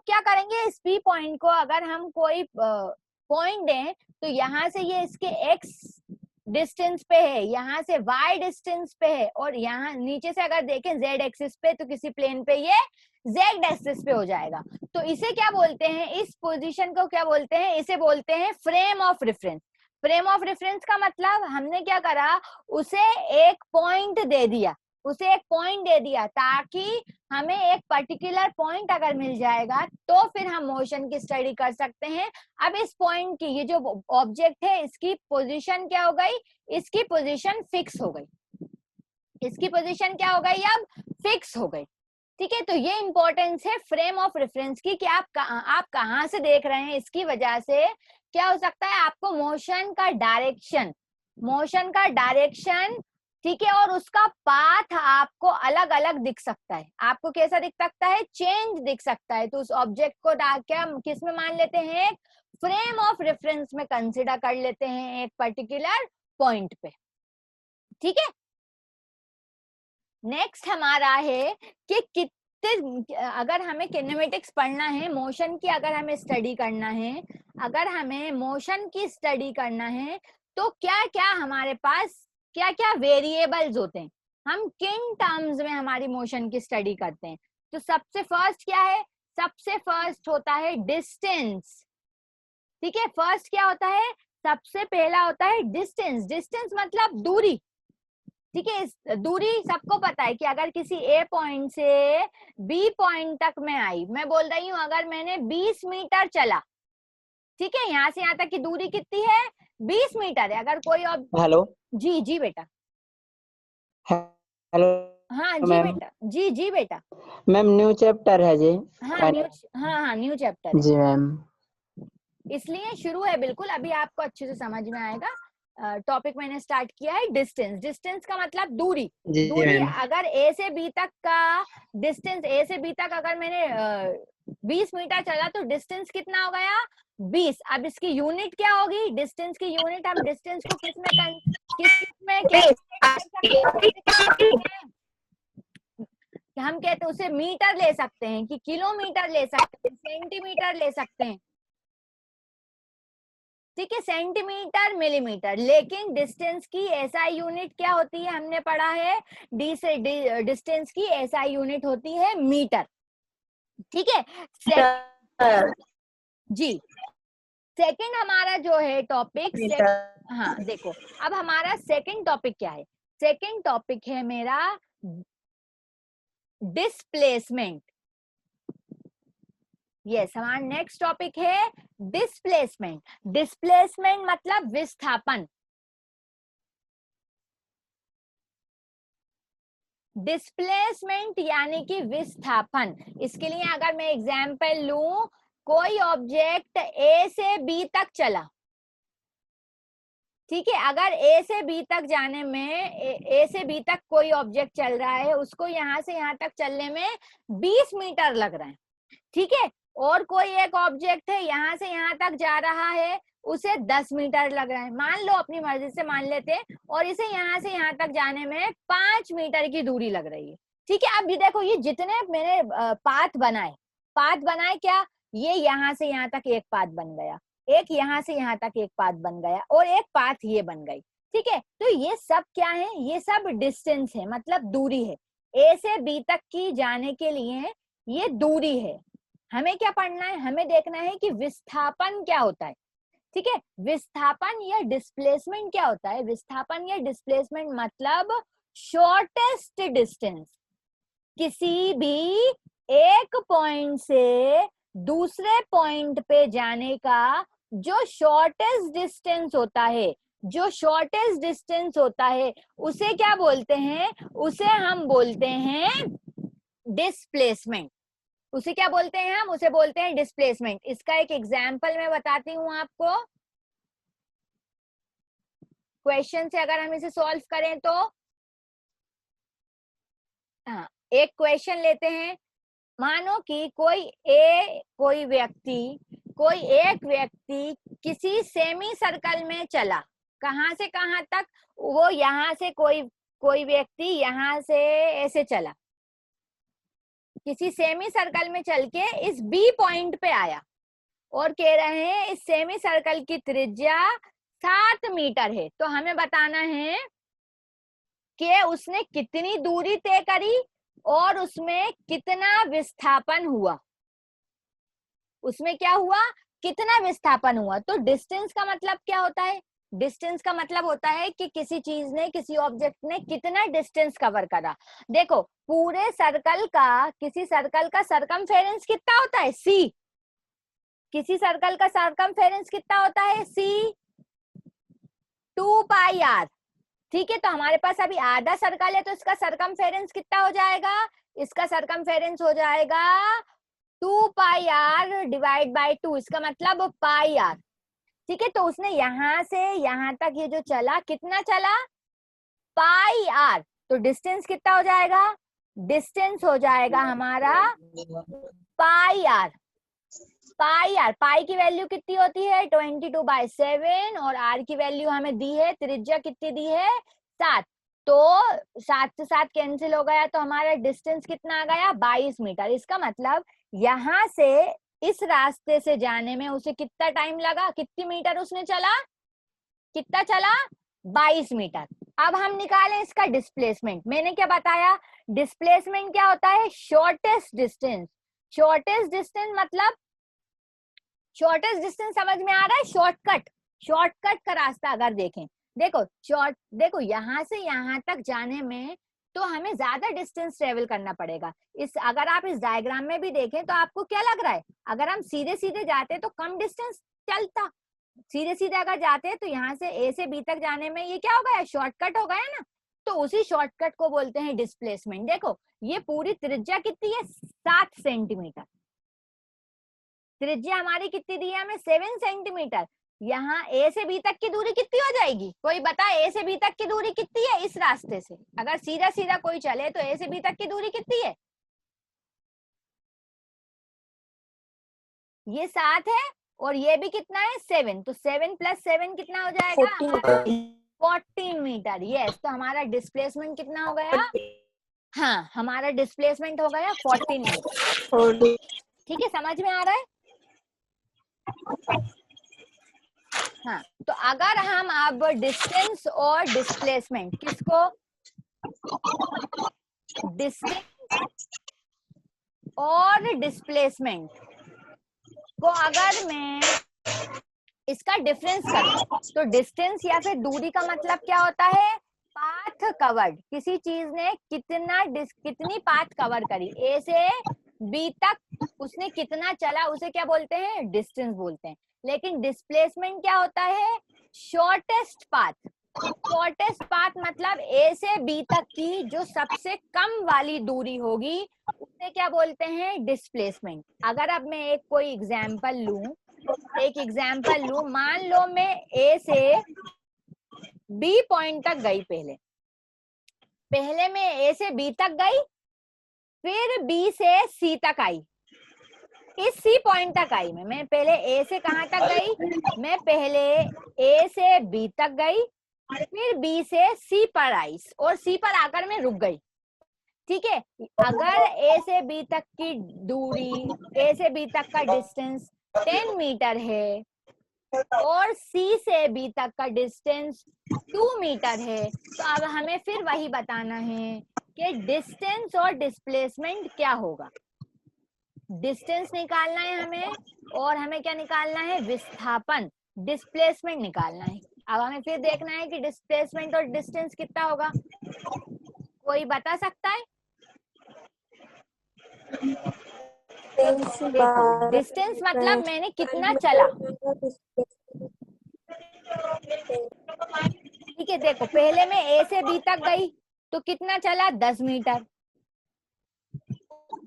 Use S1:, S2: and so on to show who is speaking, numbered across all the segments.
S1: क्या करेंगे, इस पी पॉइंट को अगर हम कोई पॉइंट दें तो यहाँ से ये इसके एक्स डिस्टेंस पे है, यहाँ से y डिस्टेंस पे है, और यहाँ नीचे से अगर देखें z एक्सिस पे तो किसी प्लेन पे ये z एक्सिस पे हो जाएगा। तो इसे क्या बोलते हैं, इस पोजीशन को क्या बोलते हैं, इसे बोलते हैं frame of reference. Frame of reference का मतलब हमने क्या करा, उसे एक पॉइंट दे दिया, उसे एक पॉइंट दे दिया ताकि हमें एक पर्टिकुलर पॉइंट अगर मिल जाएगा तो फिर हम मोशन की स्टडी कर सकते हैं। अब इस पॉइंट की, ये जो ऑब्जेक्ट है इसकी पोजीशन क्या हो गई, इसकी पोजीशन फिक्स हो गई, इसकी पोजीशन क्या हो गई, अब फिक्स हो गई। ठीक है, तो ये इंपॉर्टेंस है फ्रेम ऑफ रेफरेंस की कि आप कहाँ से देख रहे हैं, इसकी वजह से क्या हो सकता है, आपको मोशन का डायरेक्शन, ठीक है, और उसका पाथ आपको अलग अलग दिख सकता है। आपको कैसा दिख सकता है, चेंज दिख सकता है। तो उस ऑब्जेक्ट को क्या किस में मान लेते हैं, फ्रेम ऑफ रेफरेंस में कंसिडर कर लेते हैं, एक पर्टिकुलर पॉइंट पे। ठीक है, नेक्स्ट हमारा है कि कितने, अगर हमें किनेमेटिक्स पढ़ना है, मोशन की अगर हमें स्टडी करना है, अगर हमें मोशन की स्टडी करना है तो क्या क्या हमारे पास क्या क्या वेरिएबल्स होते हैं, हम किन टर्म्स में हमारी मोशन की स्टडी करते हैं। तो सबसे फर्स्ट क्या है, सबसे फर्स्ट होता है डिस्टेंस। ठीक है, फर्स्ट क्या होता है, सबसे पहला होता है डिस्टेंस। डिस्टेंस मतलब दूरी। ठीक है, इस दूरी सबको पता है कि अगर किसी ए पॉइंट से बी पॉइंट तक मैं आई, मैं बोल रही हूँ अगर मैंने 20 मीटर चला, ठीक है, यहाँ से यहाँ तक की दूरी कितनी है, 20 मीटर है। अगर कोई अब
S2: हेलो,
S1: जी जी बेटा,
S2: हेलो
S1: हाँ जी
S2: मैम।
S1: बेटा, जी जी बेटा,
S2: मैम न्यू चैप्टर है जी।
S1: हाँ न्यू चैप्टर है,
S2: जी मैम।
S1: इसलिए शुरू है, बिल्कुल अभी आपको अच्छे से समझ में आएगा। टॉपिक मैंने स्टार्ट किया है डिस्टेंस। डिस्टेंस का मतलब दूरी।
S2: जी
S1: दूरी
S2: मैम।
S1: अगर ए से बी तक का डिस्टेंस, ए से बी तक अगर मैंने 20 मीटर चला तो डिस्टेंस कितना हो गया, 20। अब इसकी यूनिट क्या होगी, डिस्टेंस की यूनिट हम डिस्टेंस को किस में कैलकुलेट कर सकते हैं, हम कहते हैं उसे मीटर ले सकते हैं, कि किलोमीटर ले सकते हैं, सेंटीमीटर ले सकते हैं। ठीक है, सेंटीमीटर, मिलीमीटर, लेकिन डिस्टेंस की एसआई यूनिट क्या होती है, हमने पढ़ा है डी से डिस्टेंस की एसआई यूनिट होती है मीटर। ठीक है, जी, सेकंड हमारा जो है टॉपिक, हाँ देखो, अब हमारा सेकंड टॉपिक क्या है, सेकंड टॉपिक है मेरा डिस्प्लेसमेंट। यस, हमारा नेक्स्ट टॉपिक है डिस्प्लेसमेंट। डिस्प्लेसमेंट मतलब विस्थापन। डिस्प्लेसमेंट यानी कि विस्थापन। इसके लिए अगर मैं एग्जांपल लूं, कोई ऑब्जेक्ट ए से बी तक चला, ठीक है, अगर ए से बी तक जाने में, ए से बी तक कोई ऑब्जेक्ट चल रहा है, उसको यहाँ से यहाँ तक चलने में 20 मीटर लग रहे हैं। ठीक है, और कोई एक ऑब्जेक्ट है यहाँ से यहाँ तक जा रहा है, उसे 10 मीटर लग रहा है, मान लो, अपनी मर्जी से मान लेते हैं, और इसे यहाँ से यहाँ तक जाने में 5 मीटर की दूरी लग रही है। ठीक है, अब ये देखो, ये जितने मैंने पाथ बनाए क्या, ये यहाँ से यहाँ तक एक पाथ बन गया, एक यहाँ से यहाँ तक एक पाथ बन गया, और एक पाथ ये बन गई। ठीक है, तो ये सब क्या है, ये सब डिस्टेंस है, मतलब दूरी है। ए से बी तक की जाने के लिए ये दूरी है। हमें क्या पढ़ना है, हमें देखना है कि विस्थापन क्या होता है। ठीक है, विस्थापन या डिस्प्लेसमेंट क्या होता है, विस्थापन या डिस्प्लेसमेंट मतलब शॉर्टेस्ट डिस्टेंस, किसी भी एक पॉइंट से दूसरे पॉइंट पे जाने का जो शॉर्टेस्ट डिस्टेंस होता है, जो शॉर्टेस्ट डिस्टेंस होता है उसे क्या बोलते हैं, उसे हम बोलते हैं डिस्प्लेसमेंट। उसे क्या बोलते हैं हम, उसे बोलते हैं डिस्प्लेसमेंट। इसका एक एग्जाम्पल मैं बताती हूँ आपको, क्वेश्चन से अगर हम इसे सॉल्व करें तो, हाँ, एक क्वेश्चन लेते हैं। मानो कि कोई एक व्यक्ति किसी सेमी सर्कल में चला, कहां से कहां तक, वो यहाँ से कोई व्यक्ति यहाँ से ऐसे चला, किसी सेमी सर्कल में चल के इस बी पॉइंट पे आया और कह रहे हैं इस सेमी सर्कल की त्रिज्या 7 मीटर है, तो हमें बताना है कि उसने कितनी दूरी तय करी और उसमें कितना विस्थापन हुआ। उसमें क्या हुआ, कितना विस्थापन हुआ। तो डिस्टेंस का मतलब क्या होता है, डिस्टेंस का मतलब होता है कि किसी चीज ने, किसी ऑब्जेक्ट ने कितना डिस्टेंस कवर करा। देखो पूरे सर्कल का, किसी सर्कल का सरकमफेरेंस कितना होता है, सी। किसी सर्कल का सरकमफेरेंस कितना होता है, सी 2 पाई आर। ठीक है, तो हमारे पास अभी आधा सर्कल है, तो इसका सरकमफेरेंस कितना हो जाएगा, इसका सरकमफेरेंस हो जाएगा 2 पाई आर डिवाइड बाय 2, इसका मतलब पाई आर। ठीक है, तो उसने यहां से यहां तक ये जो चला, कितना चला, पाई आर। तो डिस्टेंस कितना हो जाएगा, डिस्टेंस हो जाएगा हमारा पाई आर। पाई आर, पाई की वैल्यू कितनी होती है 22/7 और आर की वैल्यू हमें दी है, त्रिज्या कितनी दी है 7। तो 7 से 7 कैंसिल हो गया, तो हमारा डिस्टेंस कितना आ गया 22 मीटर। इसका मतलब यहां से इस रास्ते से जाने में उसे कितना टाइम लगा, कितनी मीटर उसने चला, कितना चला 22 मीटर। अब हम निकालें इसका डिस्प्लेसमेंट। मैंने क्या बताया, डिस्प्लेसमेंट क्या होता है, शॉर्टेस्ट डिस्टेंस। शॉर्टेस्ट डिस्टेंस मतलब, शॉर्टेस्ट डिस्टेंस समझ में आ रहा है, शॉर्टकट, शॉर्टकट का रास्ता अगर देखें, देखो यहाँ से यहाँ तक जाने में तो हमें ज्यादा डिस्टेंस ट्रेवल करना पड़ेगा। इस, अगर आप इस डायग्राम में भी देखें तो आपको क्या लग रहा है, अगर हम सीधे सीधे जाते तो कम डिस्टेंस चलता, सीधे सीधे अगर जाते हैं तो यहाँ से ए से बी तक जाने में ये क्या हो गया, शॉर्टकट हो गया ना। तो उसी शॉर्टकट को बोलते हैं डिस्प्लेसमेंट। देखो ये पूरी त्रिज्या कितनी है 7 सेंटीमीटर, त्रिज्या हमारी कितनी दी है हमें 7 सेंटीमीटर। यहाँ ए से बी तक की दूरी कितनी हो जाएगी, कोई बता, ए से बी तक की दूरी कितनी है इस रास्ते से, अगर सीधा सीधा कोई चले तो ए से बी तक की दूरी कितनी है, ये 7 है और ये भी कितना है 7, तो 7 + 7 कितना हो जाएगा 14 मीटर। यस, तो हमारा डिस्प्लेसमेंट कितना हो गया, हाँ हमारा डिस्प्लेसमेंट हो गया 14 मीटर। ठीक है, समझ में आ रहा है। हाँ, तो अगर हम अब डिस्टेंस और डिस्प्लेसमेंट, किसको, डिस्टेंस और डिस्प्लेसमेंट को अगर मैं इसका डिफरेंस करूं, तो डिस्टेंस या फिर दूरी का मतलब क्या होता है, पाथ कवर्ड। किसी चीज ने कितनी पाथ कवर करी, ए से बी तक उसने कितना चला, उसे क्या बोलते हैं, डिस्टेंस बोलते हैं। लेकिन डिस्प्लेसमेंट क्या होता है, शॉर्टेस्ट पाथ। शॉर्टेस्ट पाथ मतलब ए से बी तक की जो सबसे कम वाली दूरी होगी उसे क्या बोलते हैं, डिस्प्लेसमेंट। अगर अब मैं एक कोई एग्जाम्पल लूं, मान लो मैं ए से बी पॉइंट तक गई, पहले मैं ए से बी तक गई, फिर बी से सी तक आई, इस सी पॉइंट तक आई। मैं पहले ए से कहां तक गई, मैं पहले ए से बी तक गई, फिर बी से सी पर आई और सी पर आकर मैं रुक गई। ठीक है, अगर ए से बी तक की दूरी, ए से बी तक का डिस्टेंस 10 मीटर है और सी से बी तक का डिस्टेंस 2 मीटर है, तो अब हमें फिर वही बताना है कि डिस्टेंस और डिस्प्लेसमेंट क्या होगा। डिस्टेंस निकालना है हमें और हमें क्या निकालना है, विस्थापन। डिस्प्लेसमेंट निकालना है। अब हमें फिर देखना है कि डिस्प्लेसमेंट और डिस्टेंस कितना होगा, कोई बता सकता है। देखो डिस्टेंस मतलब मैंने कितना चला। ठीक है, देखो पहले मैं ए से बी तक गई तो कितना चला 10 मीटर।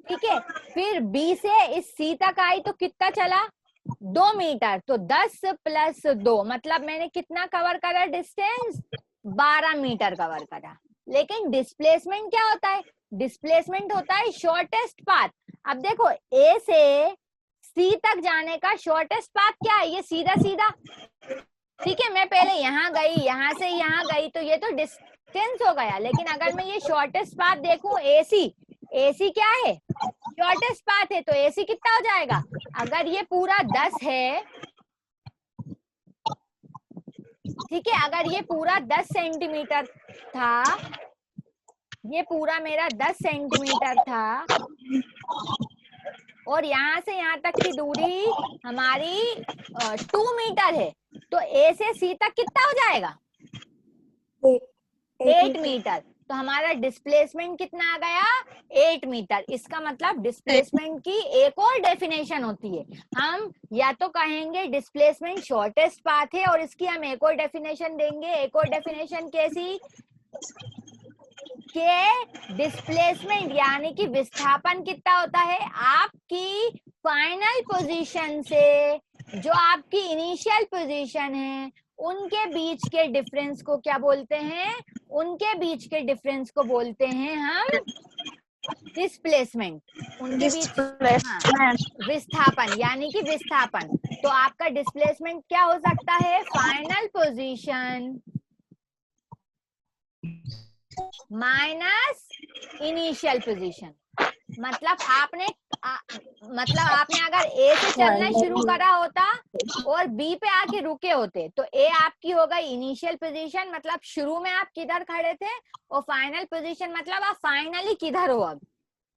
S1: ठीक है, फिर बी से इस सी तक आई तो कितना चला 2 मीटर, तो 10 + 2 मतलब मैंने कितना कवर करा, डिस्टेंस 12 मीटर कवर करा। लेकिन डिस्प्लेसमेंट क्या होता है, डिस्प्लेसमेंट होता है शॉर्टेस्ट पाथ। अब देखो ए से सी तक जाने का शॉर्टेस्ट पाथ क्या है, ये सीधा सीधा। ठीक है, मैं पहले यहाँ गई, यहाँ से यहाँ गई, तो ये तो डिस्टेंस हो गया। लेकिन अगर मैं ये शॉर्टेस्ट पाथ देखूं AC क्या है, शॉर्टेस्ट पाथ है, तो AC कितना हो जाएगा, अगर ये पूरा 10 है, ठीक है, अगर ये पूरा 10 सेंटीमीटर था, ये पूरा मेरा 10 सेंटीमीटर था, और यहाँ से यहाँ तक की दूरी हमारी 2 मीटर है, तो A से C तक कितना हो जाएगा, 8 मीटर। तो हमारा डिस्प्लेसमेंट कितना आ गया, 8 मीटर। इसका मतलब डिस्प्लेसमेंट की एक और डेफिनेशन होती है, हम या तो कहेंगे डिस्प्लेसमेंट शॉर्टेस्ट पाथ है, और इसकी हम एक और डेफिनेशन देंगे। एक और डेफिनेशन कैसी, के डिस्प्लेसमेंट यानी कि विस्थापन कितना होता है, आपकी फाइनल पोजीशन से जो आपकी इनिशियल पोजीशन है उनके बीच के डिफरेंस को क्या बोलते हैं, उनके बीच के डिफरेंस को बोलते हैं हम डिस्प्लेसमेंट, उनके बीच, हाँ, विस्थापन यानी कि विस्थापन। तो आपका डिस्प्लेसमेंट क्या हो सकता है, final position minus initial position. मतलब आपने अगर A से चलना शुरू करा होता और B पे आके रुके होते, तो A आपकी हो गई इनिशियल पोजीशन, मतलब शुरू में आप किधर खड़े थे, और फाइनल पोजीशन मतलब आप फाइनली किधर हो, अब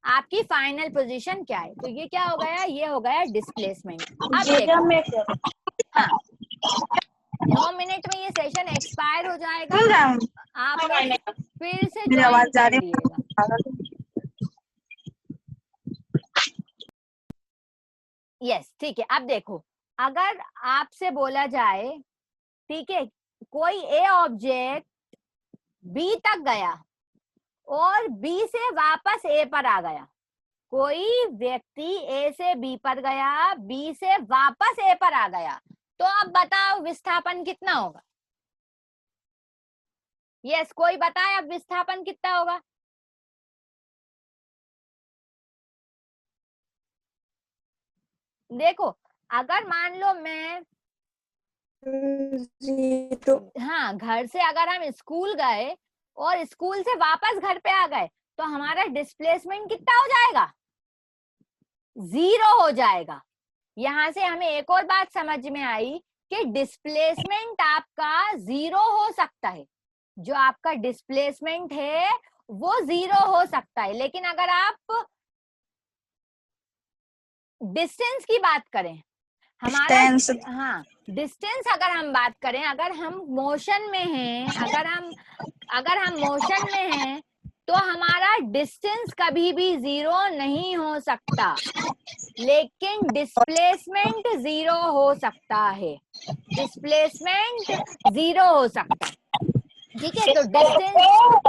S1: आपकी फाइनल पोजीशन क्या है। तो ये क्या हो गया, ये हो गया डिस्प्लेसमेंट। अब देखो, हाँ, 9 मिनट में ये सेशन एक्सपायर हो जाएगा, आप लोग फिर से ज्वाइन कर लीजिएगा। यस, ठीक है। अब देखो, अगर आपसे बोला जाए, ठीक है, कोई ए ऑब्जेक्ट बी तक गया और बी से वापस ए पर आ गया, कोई व्यक्ति ए से बी पर गया, बी से वापस ए पर आ गया, तो अब बताओ विस्थापन कितना होगा। यस, कोई बताए अब विस्थापन कितना होगा। देखो, अगर मान लो मैं, हाँ, घर से अगर हम स्कूल गए और स्कूल से वापस घर पे आ गए, तो हमारा डिस्प्लेसमेंट कितना हो जाएगा, 0 हो जाएगा। यहां से हमें एक और बात समझ में आई कि डिस्प्लेसमेंट आपका 0 हो सकता है, जो आपका डिस्प्लेसमेंट है वो 0 हो सकता है, लेकिन अगर आप डिस्टेंस की बात करें, हमारा, हाँ, डिस्टेंस अगर हम बात करें, अगर हम मोशन में हैं, अगर हम मोशन में हैं, तो हमारा डिस्टेंस कभी भी 0 नहीं हो सकता, लेकिन डिस्प्लेसमेंट 0 हो सकता है, डिस्प्लेसमेंट 0 हो सकता है। ठीक है, तो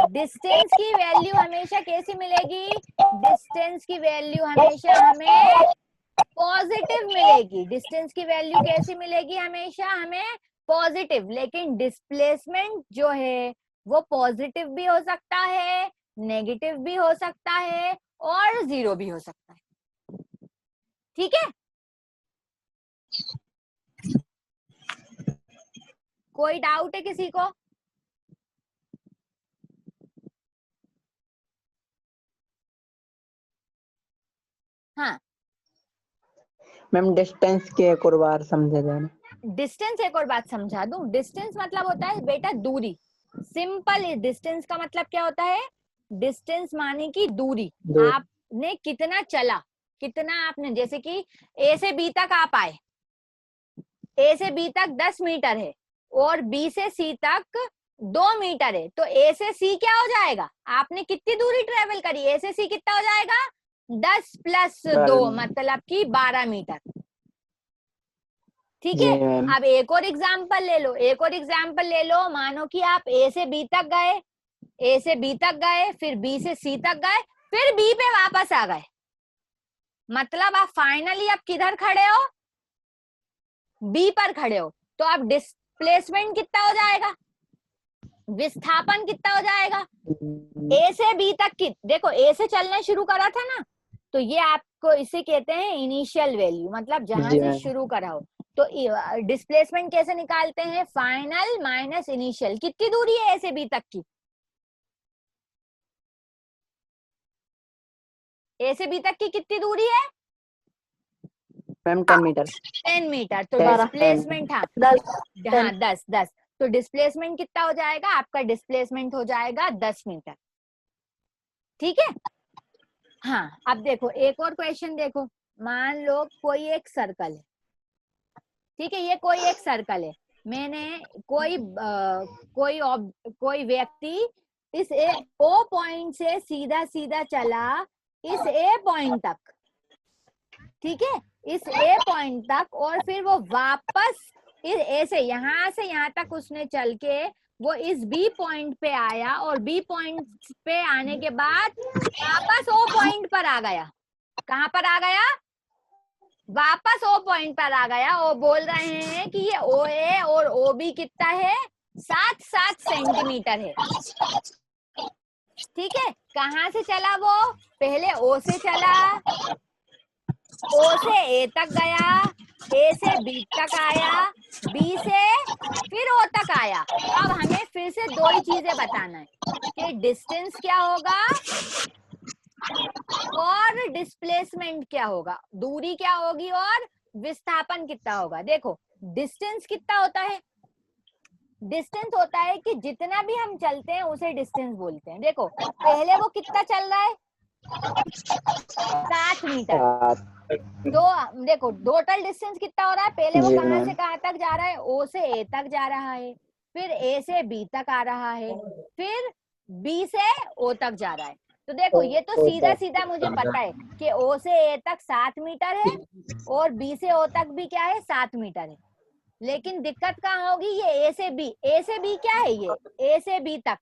S1: डिस्टेंस की वैल्यू हमेशा कैसी मिलेगी, डिस्टेंस की वैल्यू हमेशा हमें पॉजिटिव मिलेगी। डिस्टेंस की वैल्यू कैसी मिलेगी, हमेशा हमें पॉजिटिव। लेकिन डिस्प्लेसमेंट जो है वो पॉजिटिव भी हो सकता है, नेगेटिव भी हो सकता है, और 0 भी हो सकता है। ठीक है, कोई डाउट है किसी को। हाँ
S2: मैम, डिस्टेंस की एक और बार समझा जाए।
S1: डिस्टेंस एक और बात समझा दूं। डिस्टेंस मतलब होता है बेटा दूरी, सिंपल। डिस्टेंस का मतलब क्या होता है, डिस्टेंस माने की दूरी, आपने कितना चला, कितना आपने, जैसे कि ए से बी तक आप आए, ए से बी तक 10 मीटर है और बी से सी तक 2 मीटर है, तो ए से सी क्या हो जाएगा, आपने कितनी दूरी ट्रेवल करी, ए से सी कितना हो जाएगा, 10 + 2 मतलब कि 12 मीटर। ठीक है, अब एक और एग्जाम्पल ले लो, एक और एग्जाम्पल ले लो। मानो कि आप ए से बी तक गए, ए से बी तक गए, फिर बी से सी तक गए, फिर बी पे वापस आ गए, मतलब आप फाइनली आप किधर खड़े हो, बी पर खड़े हो। तो अब डिस्प्लेसमेंट कितना हो जाएगा, विस्थापन कितना हो जाएगा, ए से बी तक की, देखो ए से चलना शुरू करा था ना, तो ये आपको इसे कहते हैं इनिशियल वैल्यू, मतलब जहां से शुरू करा हो। तो डिस्प्लेसमेंट कैसे निकालते हैं, फाइनल माइनस इनिशियल। कितनी दूरी है ए से बी तक की, ए से बी तक की कितनी दूरी है?
S2: Ma'am 10 metre.
S1: 10 मीटर। तो
S2: 10
S1: डिस्प्लेसमेंट, हाँ 10। तो डिस्प्लेसमेंट कितना हो जाएगा आपका? डिस्प्लेसमेंट हो जाएगा 10 मीटर। ठीक है। हाँ अब देखो एक और क्वेश्चन देखो। मान लो कोई एक सर्कल है, ठीक है, ये कोई एक सर्कल है, मैंने कोई व्यक्ति इस ओ पॉइंट से सीधा सीधा चला इस ए पॉइंट तक, ठीक है, इस ए पॉइंट तक, और फिर वो वापस इस ए से यहाँ तक उसने चल के वो इस बी पॉइंट पे आया, और बी पॉइंट पे आने के बाद वापस ओ पॉइंट पर आ गया। कहाँ पर आ गया? वापस ओ पॉइंट पर आ गया। वो बोल रहे हैं कि ये ओ ए और ओ बी कितना है? 7-7 सेंटीमीटर है। ठीक है। कहाँ से चला वो? पहले ओ से चला, ओ से ए तक गया, ए से बी तक आया, बी से फिर ओ तक आया। अब हमें फिर से दो ही चीजें बताना है कि डिस्टेंस क्या होगा और डिस्प्लेसमेंट क्या होगा, दूरी क्या होगी और विस्थापन कितना होगा। देखो डिस्टेंस कितना होता है? डिस्टेंस होता है कि जितना भी हम चलते हैं उसे डिस्टेंस बोलते हैं। देखो पहले वो कितना चल रहा है? 7 मीटर। तो देखो टोटल डिस्टेंस कितना हो रहा है? पहले वो कहाँ से कहाँ तक जा रहा है? ओ से ए तक जा रहा है, फिर ए से बी तक आ रहा है, फिर बी से ओ तक जा रहा है। तो देखो ये तो सीधा सीधा मुझे पता है कि ओ से ए तक 7 मीटर है और बी से ओ तक भी क्या है? 7 मीटर है। लेकिन दिक्कत कहाँ होगी? ये ए से बी, ए से बी क्या है? ये ए से बी तक।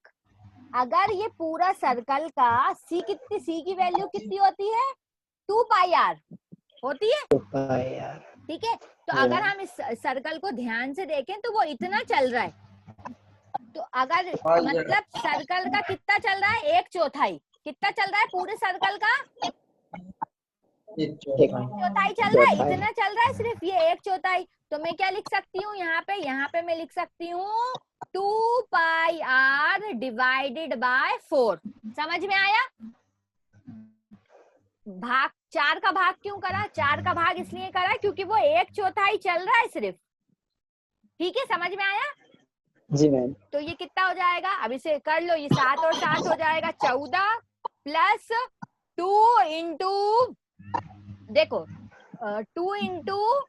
S1: अगर ये पूरा सर्कल का सी की वैल्यू कितनी होती है? 2 पाई आर होती है। ठीक है। तो अगर हम इस सर्कल को ध्यान से देखें तो वो इतना चल रहा है, तो अगर मतलब सर्कल का कितना चल रहा है? 1/4। कितना चल रहा है पूरे सर्कल का? 1/4 चल रहा है। इतना चल रहा है सिर्फ ये 1/4। तो मैं क्या लिख सकती हूँ यहाँ पे मैं लिख सकती हूँ 2 पाई आर डिवाइडेड बाय 4। समझ में आया? भाग 4 का भाग क्यों करा? 4 का भाग इसलिए करा क्योंकि वो 1/4 चल रहा है सिर्फ। ठीक है, समझ में आया?
S2: जी मैम।
S1: तो ये कितना हो जाएगा? अब इसे कर लो, ये 7 और 7 हो जाएगा 14 प्लस 2 इंटू, देखो 2 इंटू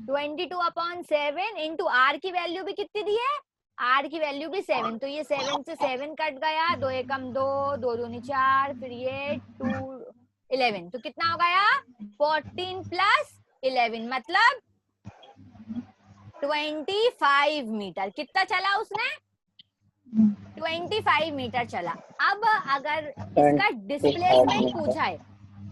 S1: 22/7 इंटू आर की वैल्यू भी कितनी दी है? आर की वैल्यू भी 7। तो ये 7 से 7 कट गया, 2 एकम 2, 2 दूनी 4, फिर ये 2 11। तो कितना हो गया? 14 प्लस 11 मतलब 25 मीटर। कितना चला उसने? 25 मीटर चला। अब अगर इसका डिस्प्लेसमेंट पूछा है,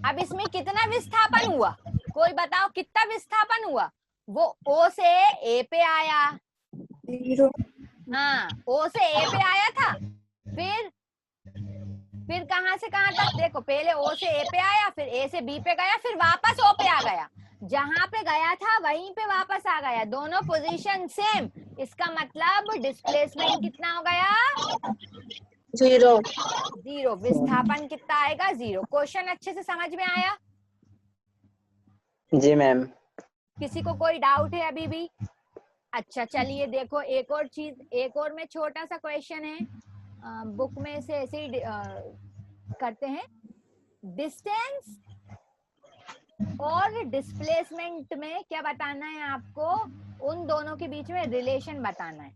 S1: अब इसमें कितना विस्थापन हुआ? कोई बताओ कितना विस्थापन हुआ? वो ओ से ए पे आया,
S3: 0।
S1: हाँ ओ से ए पे आया था, फिर कहां से कहां तक? देखो पहले ओ से ए पे आया, फिर ए से बी पे गया, फिर वापस ओ पे आ गया। जहां पे गया था वहीं पे वापस आ गया, दोनों पोजीशन सेम। इसका मतलब डिस्प्लेसमेंट कितना हो गया? 0। विस्थापन कितना आएगा? 0। क्वेश्चन अच्छे से समझ में आया?
S2: जी मैम।
S1: किसी को कोई डाउट है अभी भी? अच्छा चलिए देखो एक और चीज, एक और में छोटा सा क्वेश्चन है, बुक में से ऐसे ही करते हैं। डिस्टेंस और डिस्प्लेसमेंट में क्या बताना है आपको? उन दोनों के बीच में रिलेशन बताना है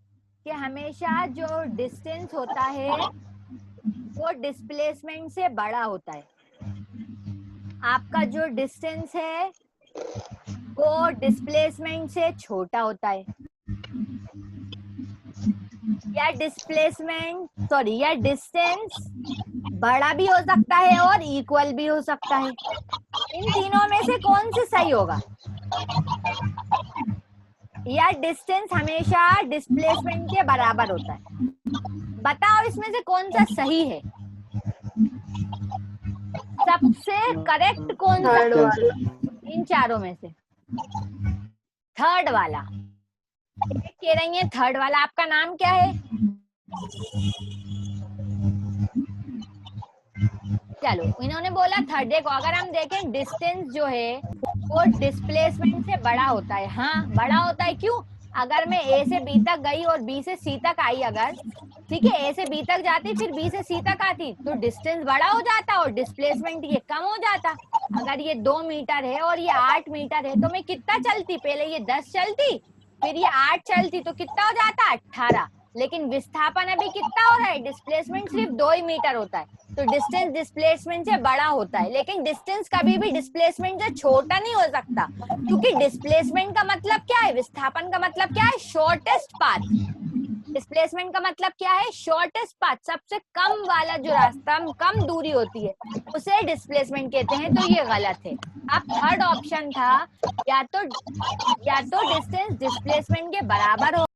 S1: कि हमेशा जो डिस्टेंस होता है वो डिस्प्लेसमेंट से बड़ा होता है। आपका जो डिस्टेंस है वो डिस्प्लेसमेंट से छोटा होता है, या या डिस्टेंस बड़ा भी हो सकता है और इक्वल भी हो सकता है। इन तीनों में से कौन सी सही होगा? या डिस्टेंस हमेशा डिस्प्लेसमेंट के बराबर होता है? बताओ इसमें से कौन सा सही है? सबसे करेक्ट कौन सा? इन चारों में से थर्ड वाला। कह रही है थर्ड वाला। आपका नाम क्या है? चलो इन्होंने बोला थर्ड, देखो अगर हम देखें डिस्टेंस जो है वो डिस्प्लेसमेंट से बड़ा होता है। हाँ बड़ा होता है, क्यों? अगर मैं ए से बी तक गई और बी से सी तक आई, अगर ठीक है ए से बी तक जाती फिर बी से सी तक आती, तो डिस्टेंस बड़ा हो जाता और डिस्प्लेसमेंट ये कम हो जाता। अगर ये 2 मीटर है और ये 8 मीटर है, तो मैं कितना चलती? पहले ये 10 चलती, फिर ये 8 चलती, तो कितना हो जाता? 18। लेकिन विस्थापन अभी कितना हो रहा है? डिस्प्लेसमेंट सिर्फ 2 ही मीटर होता है, तो डिस्टेंस डिस्प्लेसमेंट से बड़ा होता है। लेकिन डिस्टेंस कभी भी डिस्प्लेसमेंट से छोटा नहीं हो सकता, क्योंकि डिस्प्लेसमेंट का मतलब क्या है? विस्थापन का मतलब क्या है? Shortest path. डिस्प्लेसमेंट का मतलब क्या है? शॉर्टेस्ट पाथ, सबसे कम वाला जो रास्ता, कम दूरी होती है, उसे डिस्प्लेसमेंट कहते हैं। तो ये गलत है। अब थर्ड ऑप्शन था, या तो डिस्टेंस डिस्प्लेसमेंट के बराबर हो